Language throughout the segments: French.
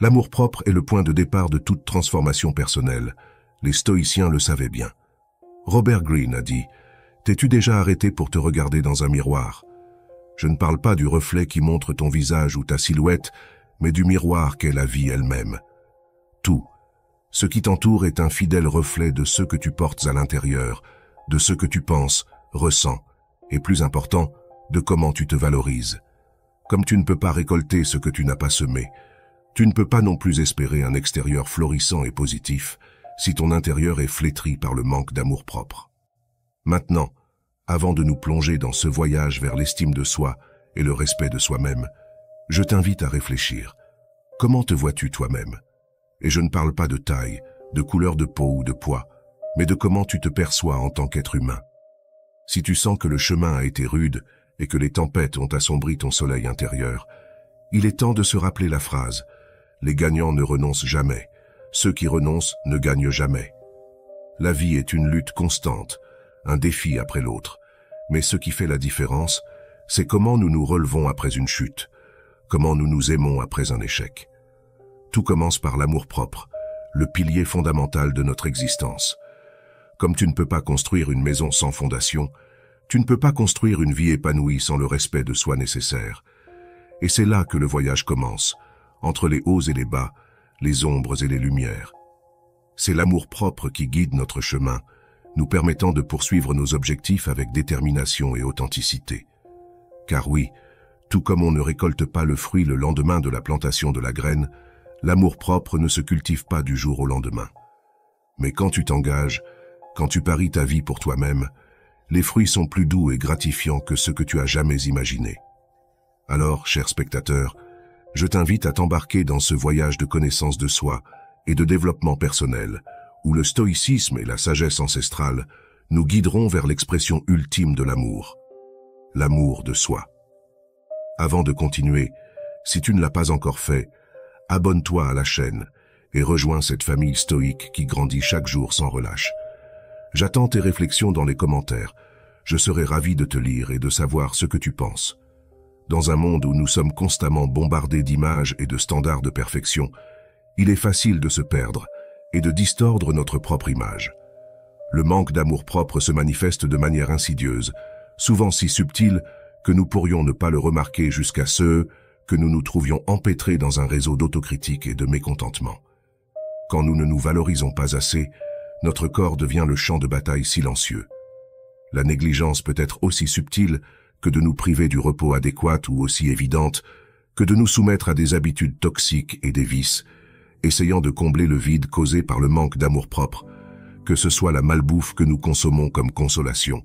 L'amour-propre est le point de départ de toute transformation personnelle. Les stoïciens le savaient bien. Robert Greene a dit « T'es-tu déjà arrêté pour te regarder dans un miroir ?» Je ne parle pas du reflet qui montre ton visage ou ta silhouette, mais du miroir qu'est la vie elle-même. Tout, ce qui t'entoure est un fidèle reflet de ce que tu portes à l'intérieur, de ce que tu penses, ressens, et plus important, de comment tu te valorises. Comme tu ne peux pas récolter ce que tu n'as pas semé, tu ne peux pas non plus espérer un extérieur florissant et positif si ton intérieur est flétri par le manque d'amour-propre. Maintenant, avant de nous plonger dans ce voyage vers l'estime de soi et le respect de soi-même, je t'invite à réfléchir. Comment te vois-tu toi-même? Et je ne parle pas de taille, de couleur de peau ou de poids, mais de comment tu te perçois en tant qu'être humain. Si tu sens que le chemin a été rude et que les tempêtes ont assombri ton soleil intérieur, il est temps de se rappeler la phrase « Les gagnants ne renoncent jamais, ceux qui renoncent ne gagnent jamais ». La vie est une lutte constante, un défi après l'autre, mais ce qui fait la différence, c'est comment nous nous relevons après une chute, comment nous nous aimons après un échec. Tout commence par l'amour-propre, le pilier fondamental de notre existence. Comme tu ne peux pas construire une maison sans fondation, tu ne peux pas construire une vie épanouie sans le respect de soi nécessaire. Et c'est là que le voyage commence, entre les hauts et les bas, les ombres et les lumières. C'est l'amour-propre qui guide notre chemin, nous permettant de poursuivre nos objectifs avec détermination et authenticité. Car oui, tout comme on ne récolte pas le fruit le lendemain de la plantation de la graine, l'amour-propre ne se cultive pas du jour au lendemain. Mais quand tu t'engages, quand tu paries ta vie pour toi-même, les fruits sont plus doux et gratifiants que ceux que tu as jamais imaginés. Alors, cher spectateur, je t'invite à t'embarquer dans ce voyage de connaissance de soi et de développement personnel, où le stoïcisme et la sagesse ancestrale nous guideront vers l'expression ultime de l'amour de soi. Avant de continuer, si tu ne l'as pas encore fait, abonne-toi à la chaîne et rejoins cette famille stoïque qui grandit chaque jour sans relâche. J'attends tes réflexions dans les commentaires. Je serai ravi de te lire et de savoir ce que tu penses. Dans un monde où nous sommes constamment bombardés d'images et de standards de perfection, il est facile de se perdre et de distordre notre propre image. Le manque d'amour-propre se manifeste de manière insidieuse, souvent si subtile que nous pourrions ne pas le remarquer jusqu'à ce que nous nous trouvions empêtrés dans un réseau d'autocritique et de mécontentement. Quand nous ne nous valorisons pas assez, notre corps devient le champ de bataille silencieux. La négligence peut être aussi subtile que de nous priver du repos adéquat ou aussi évidente que de nous soumettre à des habitudes toxiques et des vices, essayant de combler le vide causé par le manque d'amour-propre, que ce soit la malbouffe que nous consommons comme consolation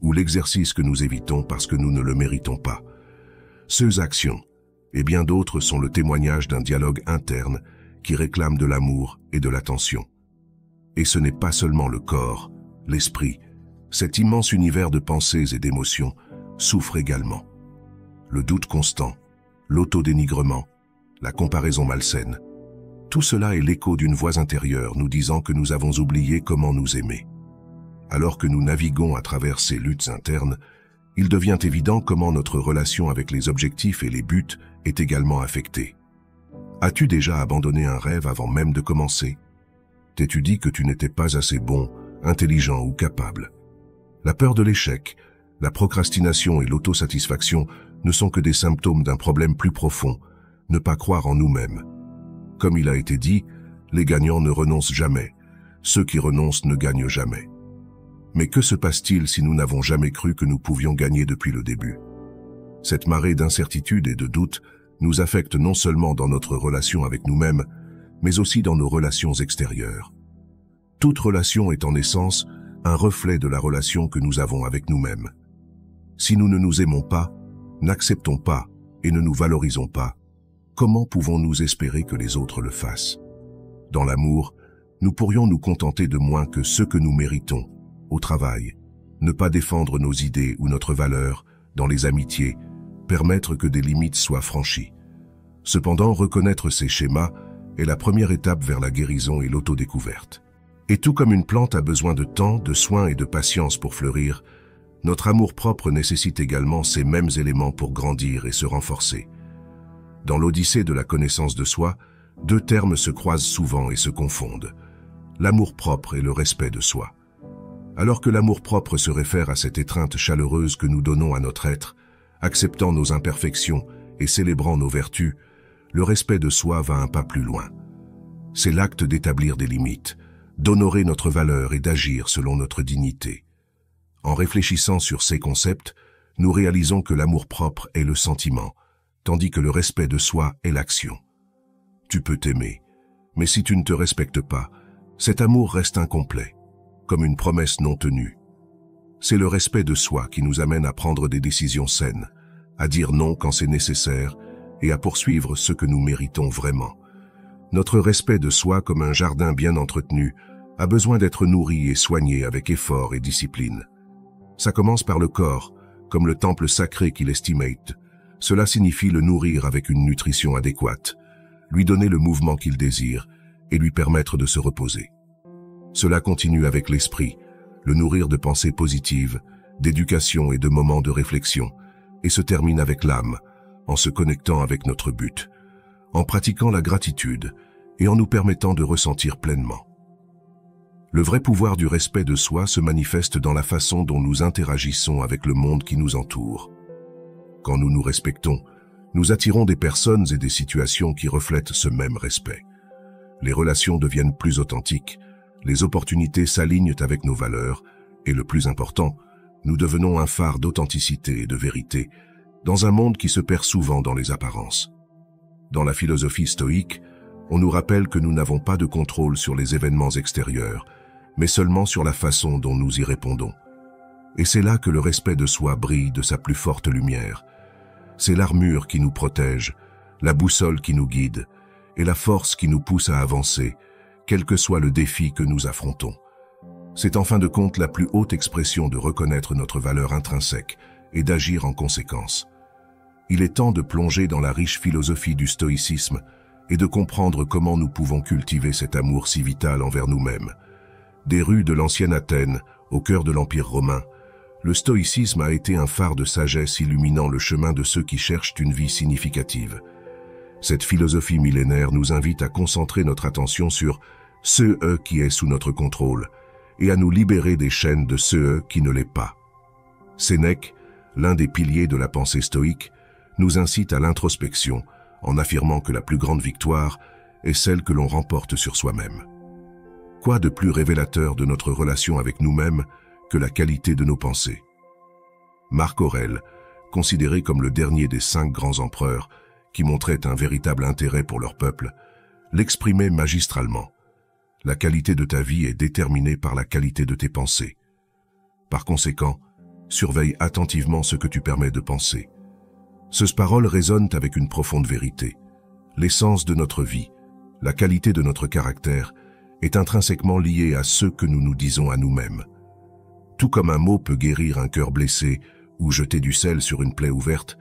ou l'exercice que nous évitons parce que nous ne le méritons pas. Ces actions et bien d'autres sont le témoignage d'un dialogue interne qui réclame de l'amour et de l'attention. Et ce n'est pas seulement le corps, l'esprit, cet immense univers de pensées et d'émotions souffre également. Le doute constant, l'autodénigrement, la comparaison malsaine, tout cela est l'écho d'une voix intérieure nous disant que nous avons oublié comment nous aimer. Alors que nous naviguons à travers ces luttes internes, il devient évident comment notre relation avec les objectifs et les buts est également affectée. As-tu déjà abandonné un rêve avant même de commencer? T'es-tu dit que tu n'étais pas assez bon, intelligent ou capable? La peur de l'échec, la procrastination et l'autosatisfaction ne sont que des symptômes d'un problème plus profond, ne pas croire en nous-mêmes. Comme il a été dit, les gagnants ne renoncent jamais, ceux qui renoncent ne gagnent jamais. Mais que se passe-t-il si nous n'avons jamais cru que nous pouvions gagner depuis le début? Cette marée d'incertitude et de doute nous affecte non seulement dans notre relation avec nous-mêmes, mais aussi dans nos relations extérieures. Toute relation est en essence un reflet de la relation que nous avons avec nous-mêmes. Si nous ne nous aimons pas, n'acceptons pas et ne nous valorisons pas, comment pouvons-nous espérer que les autres le fassent? Dans l'amour, nous pourrions nous contenter de moins que ce que nous méritons. Au travail, ne pas défendre nos idées ou notre valeur, dans les amitiés, permettre que des limites soient franchies. Cependant, reconnaître ces schémas est la première étape vers la guérison et l'autodécouverte. Et tout comme une plante a besoin de temps, de soins et de patience pour fleurir, notre amour-propre nécessite également ces mêmes éléments pour grandir et se renforcer. Dans l'Odyssée de la connaissance de soi, Deux termes se croisent souvent et se confondent. L'amour-propre et le respect de soi. Alors que l'amour-propre se réfère à cette étreinte chaleureuse que nous donnons à notre être, acceptant nos imperfections et célébrant nos vertus, le respect de soi va un pas plus loin. C'est l'acte d'établir des limites, d'honorer notre valeur et d'agir selon notre dignité. En réfléchissant sur ces concepts, nous réalisons que l'amour-propre est le sentiment, tandis que le respect de soi est l'action. Tu peux t'aimer, mais si tu ne te respectes pas, cet amour reste incomplet, comme une promesse non tenue. C'est le respect de soi qui nous amène à prendre des décisions saines, à dire non quand c'est nécessaire et à poursuivre ce que nous méritons vraiment. Notre respect de soi, comme un jardin bien entretenu, a besoin d'être nourri et soigné avec effort et discipline. Ça commence par le corps, comme le temple sacré qu'il estimate. Cela signifie le nourrir avec une nutrition adéquate, lui donner le mouvement qu'il désire et lui permettre de se reposer. Cela continue avec l'esprit, le nourrir de pensées positives, d'éducation et de moments de réflexion, et se termine avec l'âme, en se connectant avec notre but, en pratiquant la gratitude et en nous permettant de ressentir pleinement. Le vrai pouvoir du respect de soi se manifeste dans la façon dont nous interagissons avec le monde qui nous entoure. Quand nous nous respectons, nous attirons des personnes et des situations qui reflètent ce même respect. Les relations deviennent plus authentiques, les opportunités s'alignent avec nos valeurs, et le plus important, nous devenons un phare d'authenticité et de vérité, dans un monde qui se perd souvent dans les apparences. Dans la philosophie stoïque, on nous rappelle que nous n'avons pas de contrôle sur les événements extérieurs, mais seulement sur la façon dont nous y répondons. Et c'est là que le respect de soi brille de sa plus forte lumière. C'est l'armure qui nous protège, la boussole qui nous guide, et la force qui nous pousse à avancer, quel que soit le défi que nous affrontons. C'est en fin de compte la plus haute expression de reconnaître notre valeur intrinsèque et d'agir en conséquence. Il est temps de plonger dans la riche philosophie du stoïcisme et de comprendre comment nous pouvons cultiver cet amour si vital envers nous-mêmes. Des rues de l'ancienne Athènes, au cœur de l'Empire romain, le stoïcisme a été un phare de sagesse illuminant le chemin de ceux qui cherchent une vie significative. Cette philosophie millénaire nous invite à concentrer notre attention sur ce qui est sous notre contrôle et à nous libérer des chaînes de ce qui ne l'est pas. Sénèque, l'un des piliers de la pensée stoïque, nous incite à l'introspection en affirmant que la plus grande victoire est celle que l'on remporte sur soi-même. Quoi de plus révélateur de notre relation avec nous-mêmes que la qualité de nos pensées? Marc Aurèle, considéré comme le dernier des 5 grands empereurs qui montraient un véritable intérêt pour leur peuple, l'exprimait magistralement. La qualité de ta vie est déterminée par la qualité de tes pensées. Par conséquent, surveille attentivement ce que tu permets de penser. Ces paroles résonnent avec une profonde vérité. L'essence de notre vie, la qualité de notre caractère, est intrinsèquement liée à ce que nous nous disons à nous-mêmes. Tout comme un mot peut guérir un cœur blessé ou jeter du sel sur une plaie ouverte,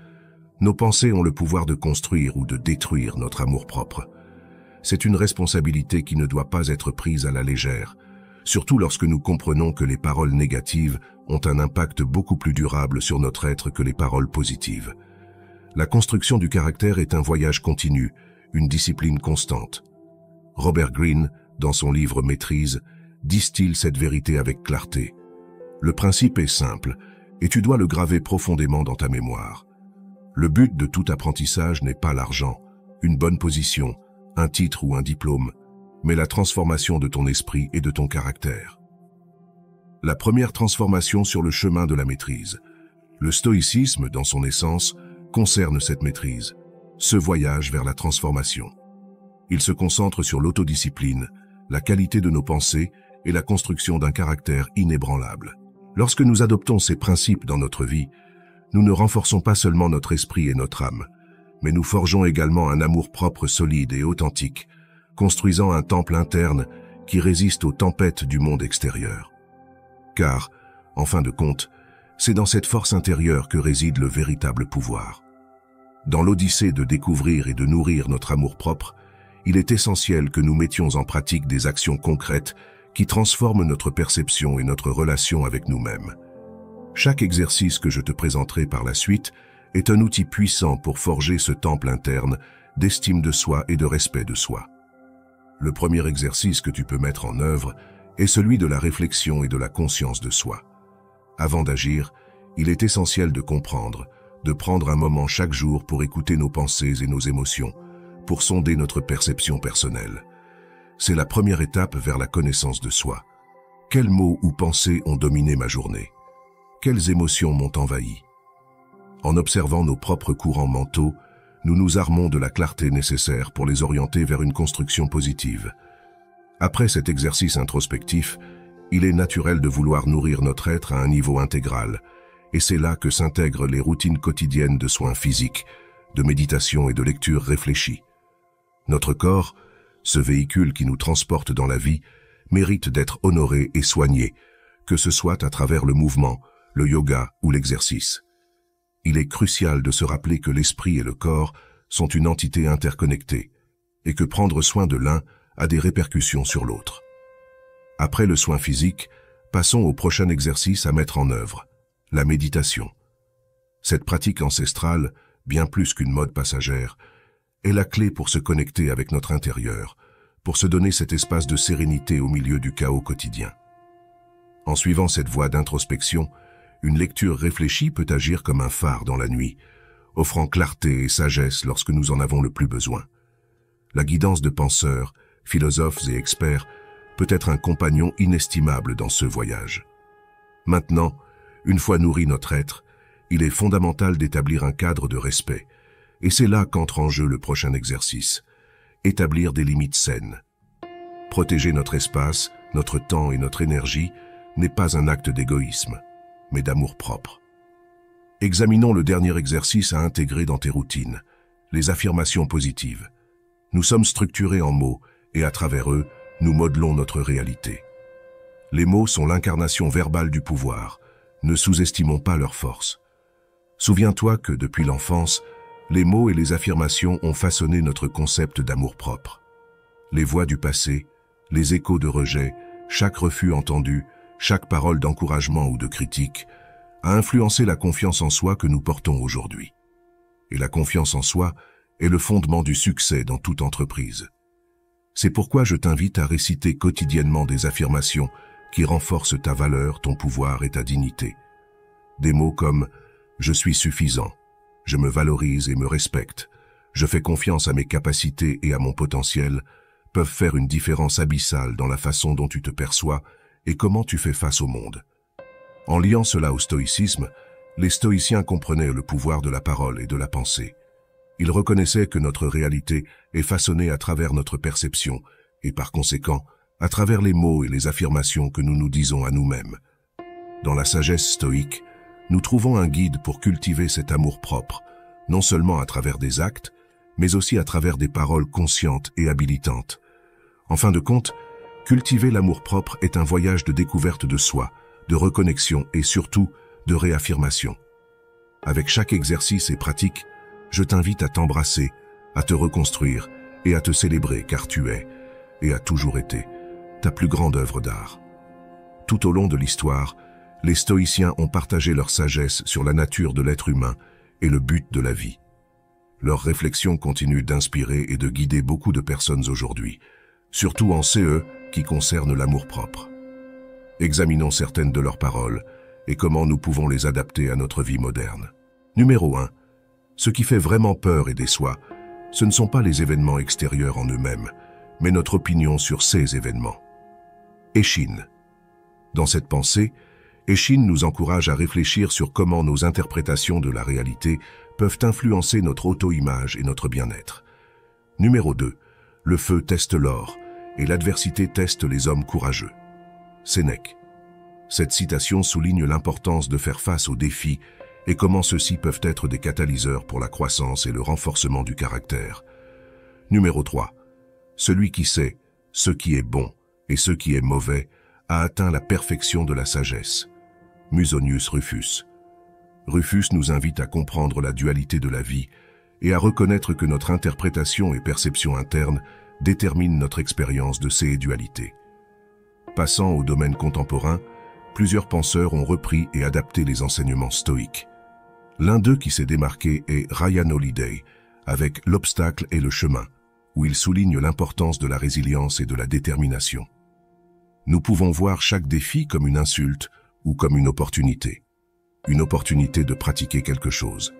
nos pensées ont le pouvoir de construire ou de détruire notre amour-propre. C'est une responsabilité qui ne doit pas être prise à la légère, surtout lorsque nous comprenons que les paroles négatives ont un impact beaucoup plus durable sur notre être que les paroles positives. La construction du caractère est un voyage continu, une discipline constante. Robert Greene, dans son livre Maîtrise, distille cette vérité avec clarté. Le principe est simple, et tu dois le graver profondément dans ta mémoire. Le but de tout apprentissage n'est pas l'argent, une bonne position, un titre ou un diplôme, mais la transformation de ton esprit et de ton caractère. La première transformation sur le chemin de la maîtrise. Le stoïcisme, dans son essence, concerne cette maîtrise, ce voyage vers la transformation. Il se concentre sur l'autodiscipline, la qualité de nos pensées et la construction d'un caractère inébranlable. Lorsque nous adoptons ces principes dans notre vie, nous ne renforçons pas seulement notre esprit et notre âme, mais nous forgeons également un amour-propre solide et authentique, construisant un temple interne qui résiste aux tempêtes du monde extérieur. Car, en fin de compte, c'est dans cette force intérieure que réside le véritable pouvoir. Dans l'odyssée de découvrir et de nourrir notre amour-propre, il est essentiel que nous mettions en pratique des actions concrètes qui transforment notre perception et notre relation avec nous-mêmes. Chaque exercice que je te présenterai par la suite est un outil puissant pour forger ce temple interne d'estime de soi et de respect de soi. Le premier exercice que tu peux mettre en œuvre est celui de la réflexion et de la conscience de soi. Avant d'agir, il est essentiel de comprendre, de prendre un moment chaque jour pour écouter nos pensées et nos émotions, pour sonder notre perception personnelle. C'est la première étape vers la connaissance de soi. Quels mots ou pensées ont dominé ma journée? Quelles émotions m'ont envahi? En observant nos propres courants mentaux, nous nous armons de la clarté nécessaire pour les orienter vers une construction positive. Après cet exercice introspectif, il est naturel de vouloir nourrir notre être à un niveau intégral, et c'est là que s'intègrent les routines quotidiennes de soins physiques, de méditation et de lecture réfléchie. Notre corps, ce véhicule qui nous transporte dans la vie, mérite d'être honoré et soigné, que ce soit à travers le mouvement, le yoga ou l'exercice. Il est crucial de se rappeler que l'esprit et le corps sont une entité interconnectée, et que prendre soin de l'un a des répercussions sur l'autre. Après le soin physique, passons au prochain exercice à mettre en œuvre, la méditation. Cette pratique ancestrale, bien plus qu'une mode passagère, est la clé pour se connecter avec notre intérieur, pour se donner cet espace de sérénité au milieu du chaos quotidien. En suivant cette voie d'introspection, une lecture réfléchie peut agir comme un phare dans la nuit, offrant clarté et sagesse lorsque nous en avons le plus besoin. La guidance de penseurs, philosophes et experts peut être un compagnon inestimable dans ce voyage. Maintenant, une fois nourri notre être, il est fondamental d'établir un cadre de respect, et c'est là qu'entre en jeu le prochain exercice, établir des limites saines. Protéger notre espace, notre temps et notre énergie n'est pas un acte d'égoïsme, mais d'amour-propre. Examinons le dernier exercice à intégrer dans tes routines, les affirmations positives. Nous sommes structurés en mots, et à travers eux, nous modelons notre réalité. Les mots sont l'incarnation verbale du pouvoir. Ne sous-estimons pas leur force. Souviens-toi que, depuis l'enfance, les mots et les affirmations ont façonné notre concept d'amour-propre. Les voix du passé, les échos de rejet, chaque refus entendu, chaque parole d'encouragement ou de critique, a influencé la confiance en soi que nous portons aujourd'hui. Et la confiance en soi est le fondement du succès dans toute entreprise. C'est pourquoi je t'invite à réciter quotidiennement des affirmations qui renforcent ta valeur, ton pouvoir et ta dignité. Des mots comme « Je suis suffisant »,« Je me valorise et me respecte »,« Je fais confiance à mes capacités et à mon potentiel » peuvent faire une différence abyssale dans la façon dont tu te perçois et comment tu fais face au monde. En liant cela au stoïcisme, les stoïciens comprenaient le pouvoir de la parole et de la pensée. Ils reconnaissaient que notre réalité est façonnée à travers notre perception et par conséquent, à travers les mots et les affirmations que nous nous disons à nous-mêmes. Dans la sagesse stoïque, nous trouvons un guide pour cultiver cet amour-propre, non seulement à travers des actes, mais aussi à travers des paroles conscientes et habilitantes. En fin de compte, cultiver l'amour-propre est un voyage de découverte de soi, de reconnexion et surtout de réaffirmation. Avec chaque exercice et pratique, je t'invite à t'embrasser, à te reconstruire et à te célébrer car tu es, et as toujours été, ta plus grande œuvre d'art. Tout au long de l'histoire, les stoïciens ont partagé leur sagesse sur la nature de l'être humain et le but de la vie. Leurs réflexions continuent d'inspirer et de guider beaucoup de personnes aujourd'hui, surtout en CE qui concerne l'amour-propre. Examinons certaines de leurs paroles et comment nous pouvons les adapter à notre vie moderne. Numéro 1. Ce qui fait vraiment peur et déçoit, ce ne sont pas les événements extérieurs en eux-mêmes, mais notre opinion sur ces événements. Échine. Dans cette pensée, Échine nous encourage à réfléchir sur comment nos interprétations de la réalité peuvent influencer notre auto-image et notre bien-être. Numéro 2. Le feu teste l'or et l'adversité teste les hommes courageux. Sénèque. Cette citation souligne l'importance de faire face aux défis et comment ceux-ci peuvent être des catalyseurs pour la croissance et le renforcement du caractère. Numéro 3. Celui qui sait ce qui est bon et ce qui est mauvais a atteint la perfection de la sagesse. Musonius Rufus. Rufus nous invite à comprendre la dualité de la vie et à reconnaître que notre interprétation et perception interne déterminent notre expérience de ces dualités. Passant au domaine contemporain, plusieurs penseurs ont repris et adapté les enseignements stoïques. L'un d'eux qui s'est démarqué est Ryan Holiday, avec L'obstacle et le chemin, où il souligne l'importance de la résilience et de la détermination. Nous pouvons voir chaque défi comme une insulte ou comme une opportunité de pratiquer quelque chose.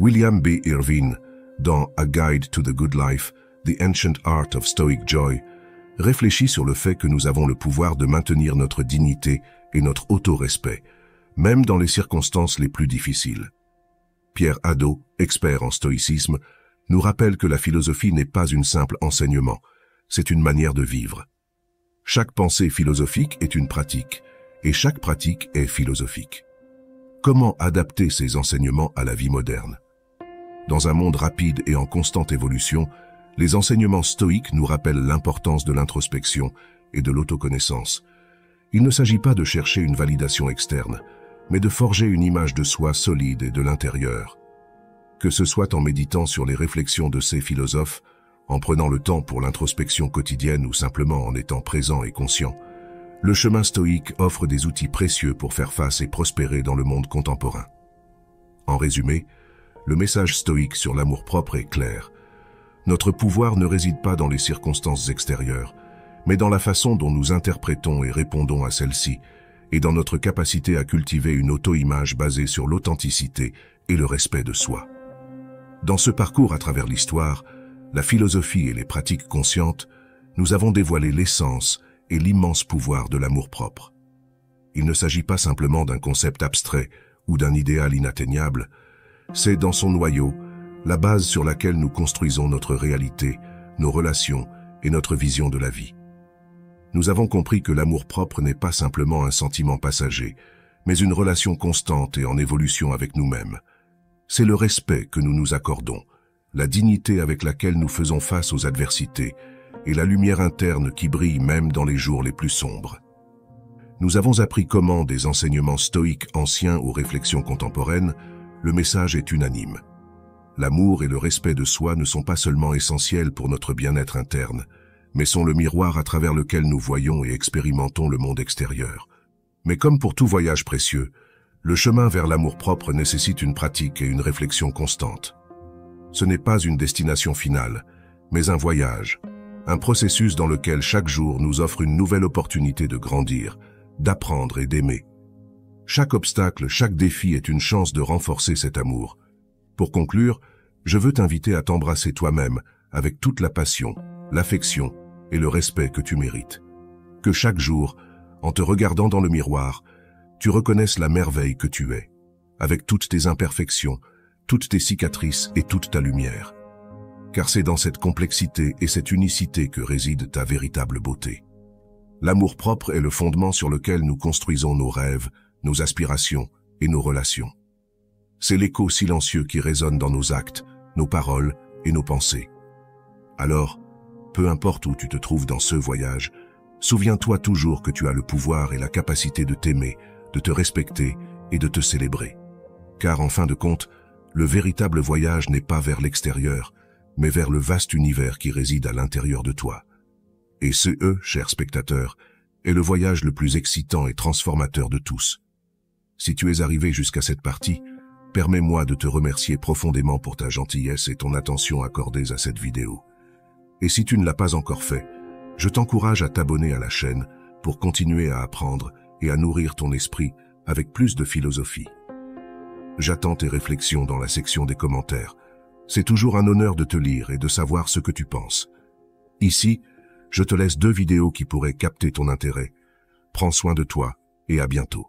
William B. Irvine, dans A Guide to the Good Life, The Ancient Art of Stoic Joy, réfléchit sur le fait que nous avons le pouvoir de maintenir notre dignité et notre auto-respect, même dans les circonstances les plus difficiles. Pierre Hadot, expert en stoïcisme, nous rappelle que la philosophie n'est pas un simple enseignement, c'est une manière de vivre. Chaque pensée philosophique est une pratique, et chaque pratique est philosophique. Comment adapter ces enseignements à la vie moderne? Dans un monde rapide et en constante évolution, les enseignements stoïques nous rappellent l'importance de l'introspection et de l'autoconnaissance. Il ne s'agit pas de chercher une validation externe, mais de forger une image de soi solide et de l'intérieur. Que ce soit en méditant sur les réflexions de ces philosophes, en prenant le temps pour l'introspection quotidienne ou simplement en étant présent et conscient, le chemin stoïque offre des outils précieux pour faire face et prospérer dans le monde contemporain. En résumé, le message stoïque sur l'amour-propre est clair. Notre pouvoir ne réside pas dans les circonstances extérieures, mais dans la façon dont nous interprétons et répondons à celles-ci, et dans notre capacité à cultiver une auto-image basée sur l'authenticité et le respect de soi. Dans ce parcours à travers l'histoire, la philosophie et les pratiques conscientes, nous avons dévoilé l'essence et l'immense pouvoir de l'amour-propre. Il ne s'agit pas simplement d'un concept abstrait ou d'un idéal inatteignable, c'est dans son noyau, la base sur laquelle nous construisons notre réalité, nos relations et notre vision de la vie. Nous avons compris que l'amour-propre n'est pas simplement un sentiment passager, mais une relation constante et en évolution avec nous-mêmes. C'est le respect que nous nous accordons, la dignité avec laquelle nous faisons face aux adversités et la lumière interne qui brille même dans les jours les plus sombres. Nous avons appris comment, des enseignements stoïques anciens aux réflexions contemporaines, le message est unanime. L'amour et le respect de soi ne sont pas seulement essentiels pour notre bien-être interne, mais sont le miroir à travers lequel nous voyons et expérimentons le monde extérieur. Mais comme pour tout voyage précieux, le chemin vers l'amour-propre nécessite une pratique et une réflexion constante. Ce n'est pas une destination finale, mais un voyage, un processus dans lequel chaque jour nous offre une nouvelle opportunité de grandir, d'apprendre et d'aimer. Chaque obstacle, chaque défi est une chance de renforcer cet amour. Pour conclure, je veux t'inviter à t'embrasser toi-même avec toute la passion, l'affection et le respect que tu mérites. Que chaque jour, en te regardant dans le miroir, tu reconnaisses la merveille que tu es, avec toutes tes imperfections, toutes tes cicatrices et toute ta lumière. Car c'est dans cette complexité et cette unicité que réside ta véritable beauté. L'amour-propre est le fondement sur lequel nous construisons nos rêves, nos aspirations et nos relations. C'est l'écho silencieux qui résonne dans nos actes, nos paroles et nos pensées. Alors, peu importe où tu te trouves dans ce voyage, souviens-toi toujours que tu as le pouvoir et la capacité de t'aimer, de te respecter et de te célébrer. Car en fin de compte, le véritable voyage n'est pas vers l'extérieur, mais vers le vaste univers qui réside à l'intérieur de toi. Et ce, chers spectateurs, est le voyage le plus excitant et transformateur de tous. Si tu es arrivé jusqu'à cette partie, permets-moi de te remercier profondément pour ta gentillesse et ton attention accordées à cette vidéo. Et si tu ne l'as pas encore fait, je t'encourage à t'abonner à la chaîne pour continuer à apprendre et à nourrir ton esprit avec plus de philosophie. J'attends tes réflexions dans la section des commentaires. C'est toujours un honneur de te lire et de savoir ce que tu penses. Ici, je te laisse 2 vidéos qui pourraient capter ton intérêt. Prends soin de toi et à bientôt.